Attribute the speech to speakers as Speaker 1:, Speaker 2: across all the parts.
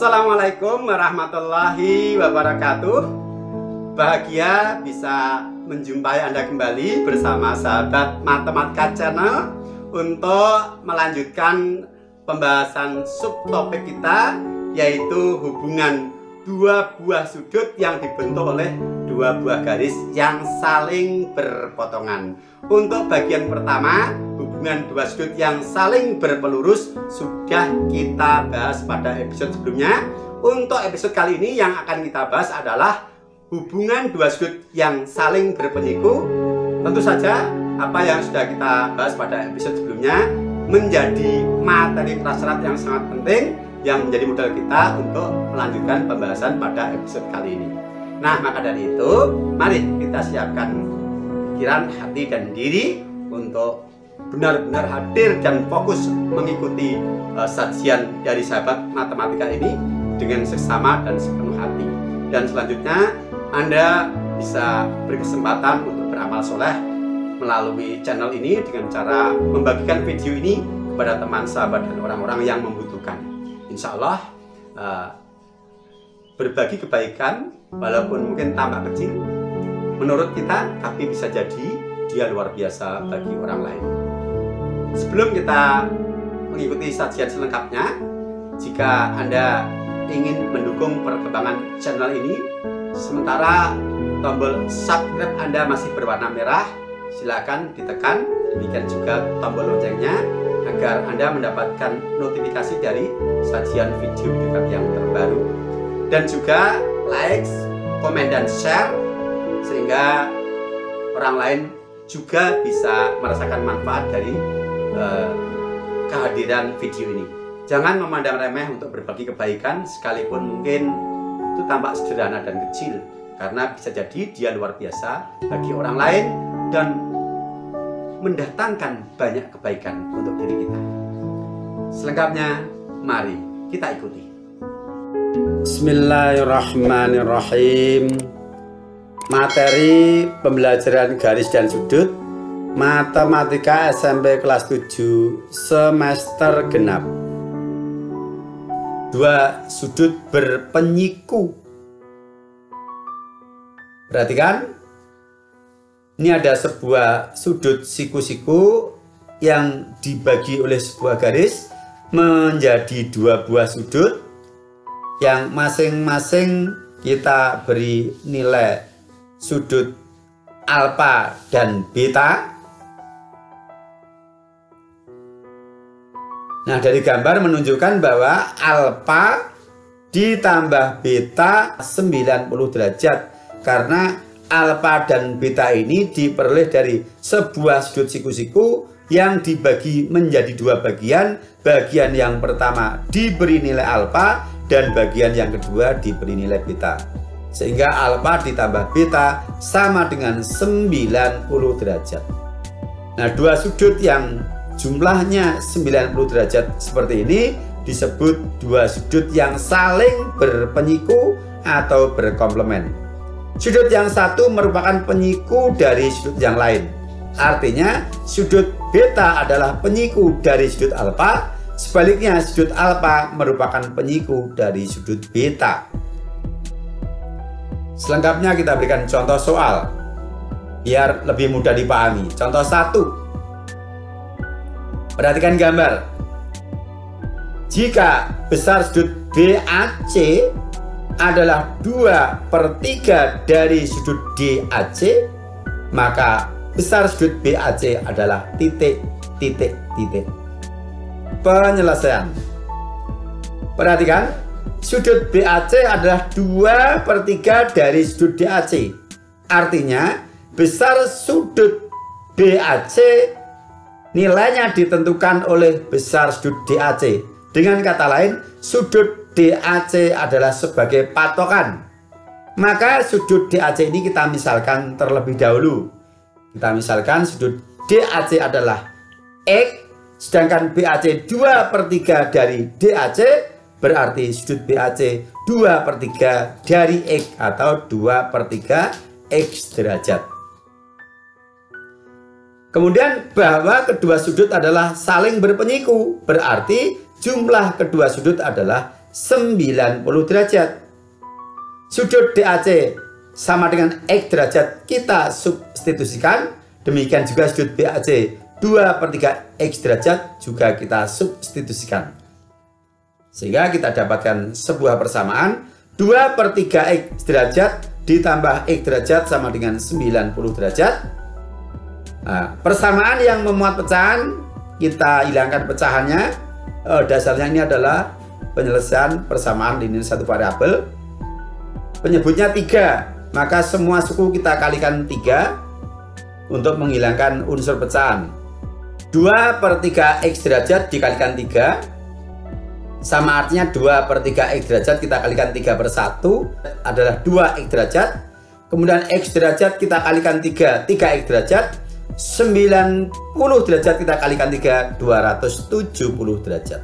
Speaker 1: Assalamualaikum warahmatullahi wabarakatuh. Bahagia bisa menjumpai Anda kembali bersama sahabat Matematika Channel untuk melanjutkan pembahasan subtopik kita, yaitu hubungan dua buah sudut yang dibentuk oleh dua buah garis yang saling berpotongan. Untuk bagian pertama, hubungan dua sudut yang saling berpelurus sudah kita bahas pada episode sebelumnya. Untuk episode kali ini yang akan kita bahas adalah hubungan dua sudut yang saling berpenyiku. Tentu saja apa yang sudah kita bahas pada episode sebelumnya menjadi materi prasyarat yang sangat penting yang menjadi modal kita untuk melanjutkan pembahasan pada episode kali ini. Nah, maka dari itu mari kita siapkan pikiran, hati, dan diri untuk benar-benar hadir dan fokus mengikuti sajian dari sahabat matematika ini dengan seksama dan sepenuh hati. Dan selanjutnya Anda bisa berkesempatan untuk beramal soleh melalui channel ini dengan cara membagikan video ini kepada teman, sahabat, dan orang-orang yang membutuhkan. Insya Allah berbagi kebaikan walaupun mungkin tampak kecil menurut kita, tapi bisa jadi dia luar biasa bagi orang lain. Sebelum kita mengikuti sajian selengkapnya, jika Anda ingin mendukung perkembangan channel ini, sementara tombol subscribe Anda masih berwarna merah, silakan ditekan. Demikian juga tombol loncengnya agar Anda mendapatkan notifikasi dari sajian video kita yang terbaru. Dan juga like, komen, dan share sehingga orang lain juga bisa merasakan manfaat dari kehadiran video ini. Jangan memandang remeh untuk berbagi kebaikan, sekalipun mungkin itu tampak sederhana dan kecil, karena bisa jadi dia luar biasa bagi orang lain dan mendatangkan banyak kebaikan untuk diri kita. Selengkapnya mari kita ikuti. Bismillahirrahmanirrahim. Materi pembelajaran garis dan sudut Matematika SMP kelas 7 semester genap. Dua sudut berpenyiku. Perhatikan, ini ada sebuah sudut siku-siku yang dibagi oleh sebuah garis menjadi dua buah sudut yang masing-masing kita beri nilai sudut alfa dan beta. Nah, dari gambar menunjukkan bahwa alfa ditambah beta 90 derajat, karena alfa dan beta ini diperoleh dari sebuah sudut siku-siku yang dibagi menjadi dua bagian. Bagian yang pertama diberi nilai alfa dan bagian yang kedua diberi nilai beta, sehingga alfa ditambah beta sama dengan 90 derajat. Nah, dua sudut yang jumlahnya 90 derajat seperti ini disebut dua sudut yang saling berpenyiku atau berkomplement. Sudut yang satu merupakan penyiku dari sudut yang lain. Artinya sudut beta adalah penyiku dari sudut alfa, sebaliknya sudut alfa merupakan penyiku dari sudut beta. Selengkapnya kita berikan contoh soal biar lebih mudah dipahami. Contoh 1. Perhatikan gambar. Jika besar sudut BAC adalah 2/3 dari sudut DAC, maka besar sudut BAC adalah titik. Penyelesaian. Perhatikan, sudut BAC adalah 2/3 dari sudut DAC. Artinya besar sudut BAC nilainya ditentukan oleh besar sudut DAC. Dengan kata lain, sudut DAC adalah sebagai patokan. Maka sudut DAC ini kita misalkan terlebih dahulu. Kita misalkan sudut DAC adalah X, sedangkan BAC 2/3 dari DAC, berarti sudut BAC 2/3 dari X atau 2/3 X derajat. Kemudian bahwa kedua sudut adalah saling berpenyiku, berarti jumlah kedua sudut adalah
Speaker 2: 90 derajat. Sudut DAC sama dengan X derajat kita substitusikan. Demikian juga sudut BAC 2/3 X derajat juga kita substitusikan. Sehingga kita dapatkan sebuah persamaan 2/3 X derajat ditambah X derajat sama dengan 90 derajat. Nah, persamaan yang memuat pecahan, kita hilangkan pecahannya. Dasarnya ini adalah penyelesaian persamaan linear satu variabel. Penyebutnya 3, maka semua suku kita kalikan 3 untuk menghilangkan unsur pecahan. 2/3 X derajat dikalikan 3 sama artinya 2/3 X derajat kita kalikan 3/1 adalah 2 X derajat. Kemudian X derajat kita kalikan 3 X derajat. 90 derajat kita kalikan 3, 270 derajat.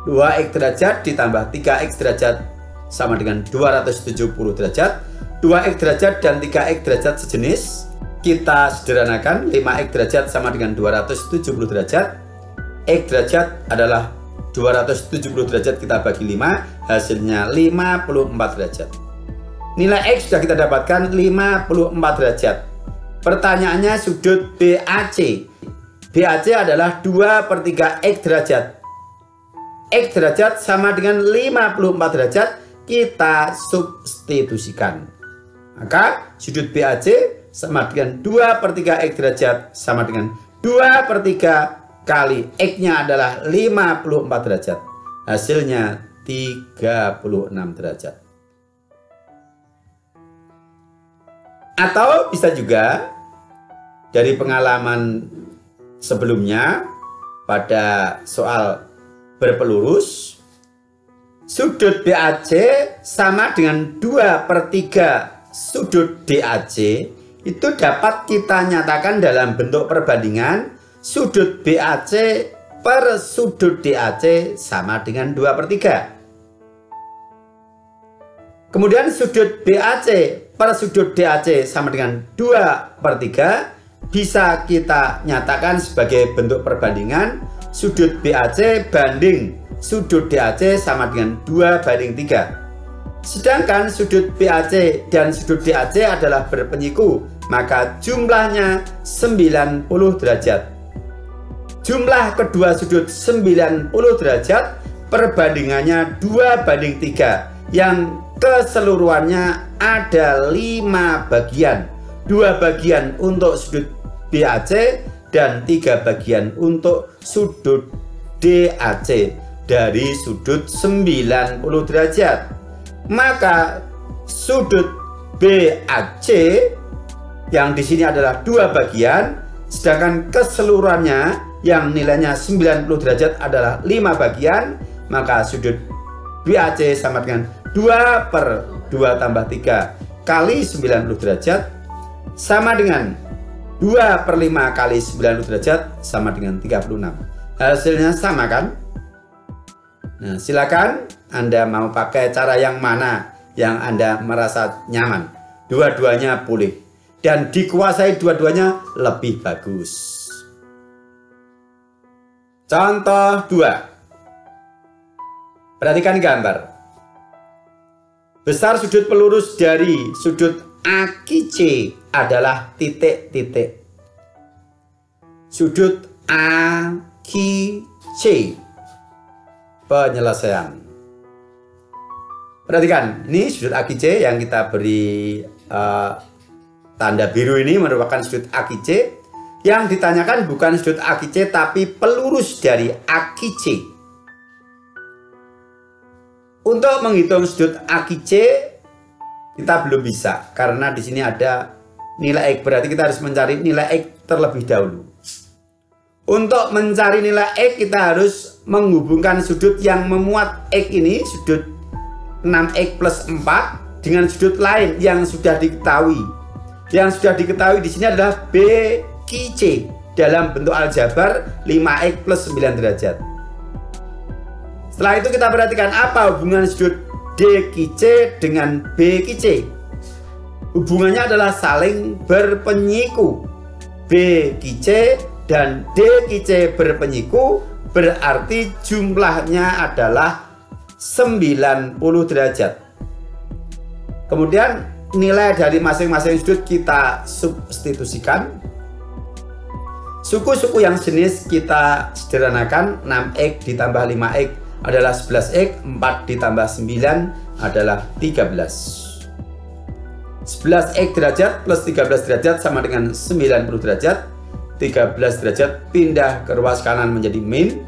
Speaker 2: 2 X derajat ditambah 3 X derajat sama dengan 270 derajat. 2 X derajat dan 3 X derajat sejenis. Kita sederhanakan, 5 X derajat sama dengan 270 derajat. X derajat adalah 270 derajat kita bagi 5, hasilnya 54 derajat. Nilai X sudah kita dapatkan 54 derajat. Pertanyaannya sudut BAC. BAC adalah 2/3 X derajat. X derajat sama dengan 54 derajat, kita substitusikan. Maka sudut BAC sama dengan 2/3 X derajat sama dengan 2/3 kali X-nya adalah 54 derajat. Hasilnya 36 derajat. Atau bisa juga dari pengalaman sebelumnya pada soal berpelurus, sudut BAC sama dengan 2/3 sudut DAC. Itu dapat kita nyatakan dalam bentuk perbandingan sudut BAC per sudut DAC sama dengan 2/3. Kemudian sudut BAC per sudut DAC sama dengan 2/3 bisa kita nyatakan sebagai bentuk perbandingan sudut BAC banding sudut DAC sama dengan 2/3. Sedangkan sudut BAC dan sudut DAC adalah berpenyiku, maka jumlahnya 90 derajat. Jumlah kedua sudut 90 derajat, perbandingannya 2/3, yang keseluruhannya ada 5 bagian. 2 bagian untuk sudut BAC dan 3 bagian untuk sudut DAC dari sudut 90 derajat. Maka sudut BAC yang di sini adalah 2 bagian, sedangkan keseluruhannya yang nilainya 90 derajat adalah 5 bagian, maka sudut BAC sama dengan 2/2 tambah 3 kali 90 derajat sama dengan 2/5 kali 90 derajat sama dengan 36. Hasilnya sama kan? Nah, silakan Anda mau pakai cara yang mana yang Anda merasa nyaman. Dua-duanya boleh. Dan dikuasai dua-duanya lebih bagus. Contoh 2. Perhatikan gambar. Besar sudut pelurus dari sudut AQC adalah titik-titik. Sudut AQC. Penyelesaian. Perhatikan, ini sudut AQC yang kita beri tanda biru ini merupakan sudut AQC. Yang ditanyakan bukan sudut AQC tapi pelurus dari AQC. Untuk menghitung sudut AQC kita belum bisa karena di sini ada nilai X, berarti kita harus mencari nilai X terlebih dahulu. Untuk mencari nilai X kita harus menghubungkan sudut yang memuat X ini, sudut 6X plus 4 dengan sudut lain yang sudah diketahui. Yang sudah diketahui di sini adalah BQC dalam bentuk aljabar 5X plus 9 derajat. Setelah itu kita perhatikan apa hubungan sudut DQC dengan BQC. Hubungannya adalah saling berpenyiku. BQC dan DQC berpenyiku, berarti jumlahnya adalah 90 derajat. Kemudian nilai dari masing-masing sudut kita substitusikan. Suku-suku yang jenis kita sederhanakan. 6x ditambah 5x adalah 11x, 4 ditambah 9 adalah 13. 11x derajat plus 13 derajat sama dengan 90 derajat. 13 derajat pindah ke ruas kanan menjadi min,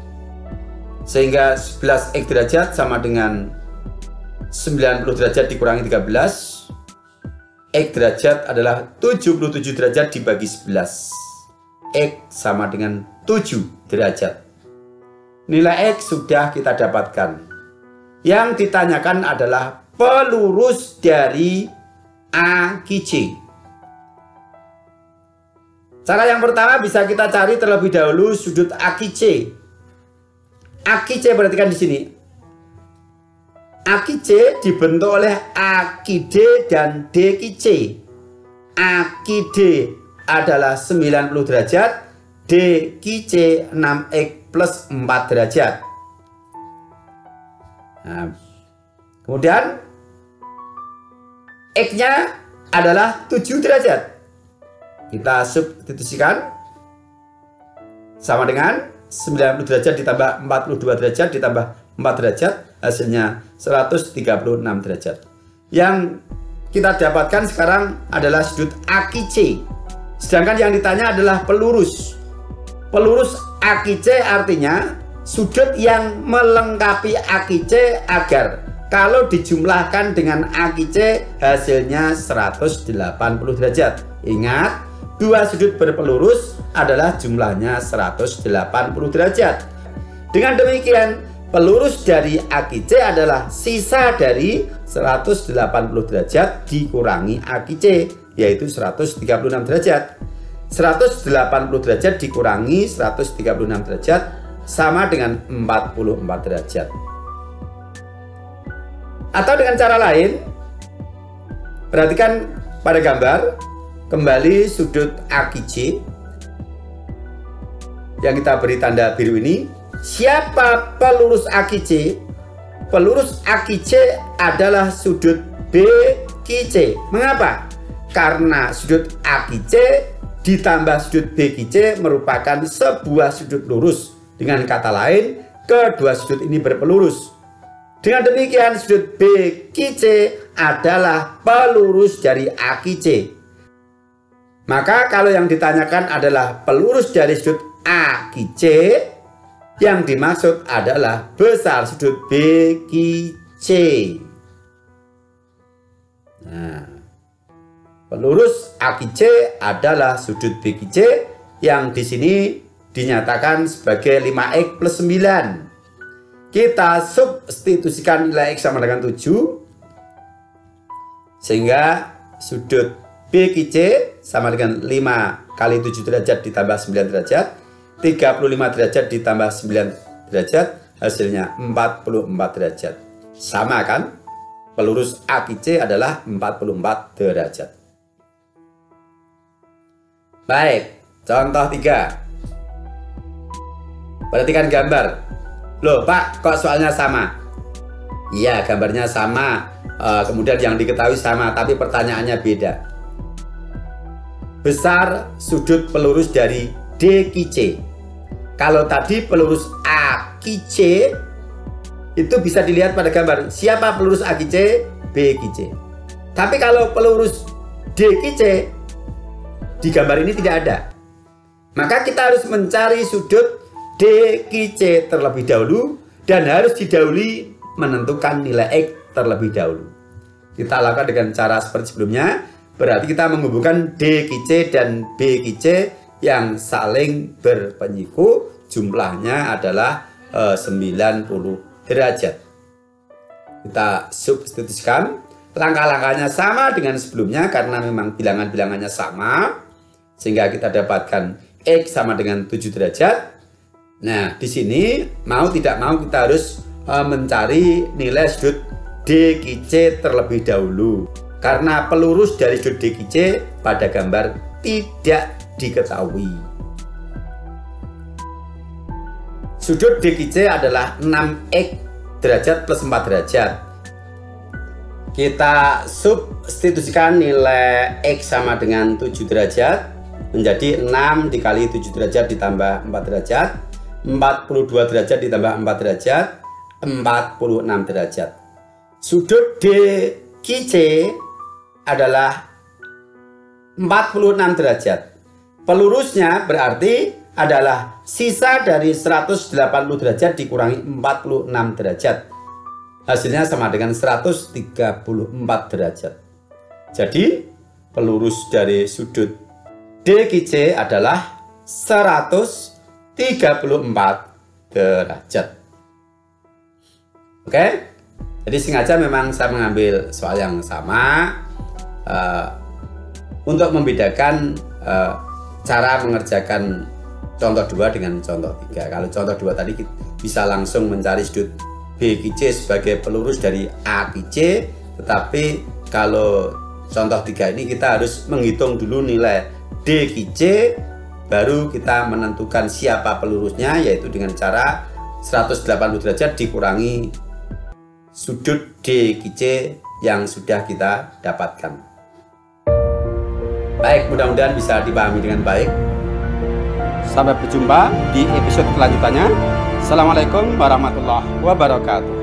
Speaker 2: sehingga 11x derajat sama dengan 90 derajat dikurangi 13. X derajat adalah 77 derajat dibagi 11. X sama dengan 7 derajat. Nilai X sudah kita dapatkan. Yang ditanyakan adalah pelurus dari AQC. Cara yang pertama bisa kita cari terlebih dahulu sudut AQC. AQC perhatikan di sini. AQC dibentuk oleh AQD dan DQC. AQD adalah 90 derajat, DQC 6x plus 4 derajat. Nah, kemudian X-nya adalah 7 derajat. Kita substitusikan sama dengan 90 derajat ditambah 42 derajat ditambah 4 derajat, hasilnya 136 derajat. Yang kita dapatkan sekarang adalah sudut AQC. Sedangkan yang ditanya adalah pelurus. Pelurus AQC artinya sudut yang melengkapi AQC agar kalau dijumlahkan dengan AQC hasilnya 180 derajat. Ingat, dua sudut berpelurus adalah jumlahnya 180 derajat. Dengan demikian, pelurus dari AQC adalah sisa dari 180 derajat dikurangi AQC, yaitu 136 derajat. 180 derajat dikurangi 136 derajat sama dengan 44 derajat. Atau dengan cara lain, perhatikan pada gambar, kembali sudut AQC yang kita beri tanda biru ini. Siapa pelurus AQC? Pelurus AQC adalah sudut BQC. Mengapa? Karena sudut AQC ditambah sudut BQC merupakan sebuah sudut lurus. Dengan kata lain, kedua sudut ini berpelurus. Dengan demikian, sudut BQC adalah pelurus dari AQC. Maka kalau yang ditanyakan adalah pelurus dari sudut AQC, yang dimaksud adalah besar sudut BQC. Nah, pelurus AQC adalah sudut BQC yang di sini dinyatakan sebagai 5x plus 9. Kita substitusikan nilai X sama dengan 7, sehingga sudut BQC sama dengan 5 kali 7 derajat ditambah 9 derajat, 35 derajat ditambah 9 derajat, hasilnya 44 derajat. Sama kan? Pelurus AQC adalah 44 derajat. Baik, contoh 3. Perhatikan gambar. Loh Pak, kok soalnya sama? Iya, gambarnya sama, kemudian yang diketahui sama, tapi pertanyaannya beda. Besar sudut pelurus dari DQC. Kalau tadi pelurus AQC, itu bisa dilihat pada gambar. Siapa pelurus AQC? BQC. Tapi kalau pelurus DQC, di gambar ini tidak ada. Maka kita harus mencari sudut DQC terlebih dahulu dan harus didahului menentukan nilai X terlebih dahulu. Kita lakukan dengan cara seperti sebelumnya. Berarti kita menghubungkan DQC dan BQC yang saling berpenyiku. Jumlahnya adalah 90 derajat. Kita substitusikan. Langkah-langkahnya sama dengan sebelumnya karena memang bilangan-bilangannya sama. Sehingga kita dapatkan X sama dengan 7 derajat. Nah, di sini mau tidak mau kita harus mencari nilai sudut DQC terlebih dahulu. Karena pelurus dari sudut DQC pada gambar tidak diketahui. Sudut DQC adalah 6x derajat plus 4 derajat. Kita substitusikan nilai X sama dengan 7 derajat menjadi 6 dikali 7 derajat ditambah 4 derajat, 42 derajat ditambah 4 derajat, 46 derajat. Sudut DQC adalah 46 derajat. Pelurusnya berarti adalah sisa dari 180 derajat dikurangi 46 derajat. Hasilnya sama dengan 134 derajat. Jadi pelurus dari sudut DQC adalah 134 derajat. Oke? Jadi sengaja memang saya mengambil soal yang sama untuk membedakan cara mengerjakan contoh 2 dengan contoh 3. Kalau contoh 2 tadi bisa langsung mencari sudut BQC sebagai pelurus dari AQC, tetapi kalau contoh 3 ini kita harus menghitung dulu nilai DQC, baru kita menentukan siapa pelurusnya, yaitu dengan cara 180 derajat dikurangi sudut DQC yang sudah kita dapatkan. Baik, mudah-mudahan bisa dipahami dengan baik.
Speaker 1: Sampai berjumpa di episode selanjutnya. Assalamualaikum warahmatullahi wabarakatuh.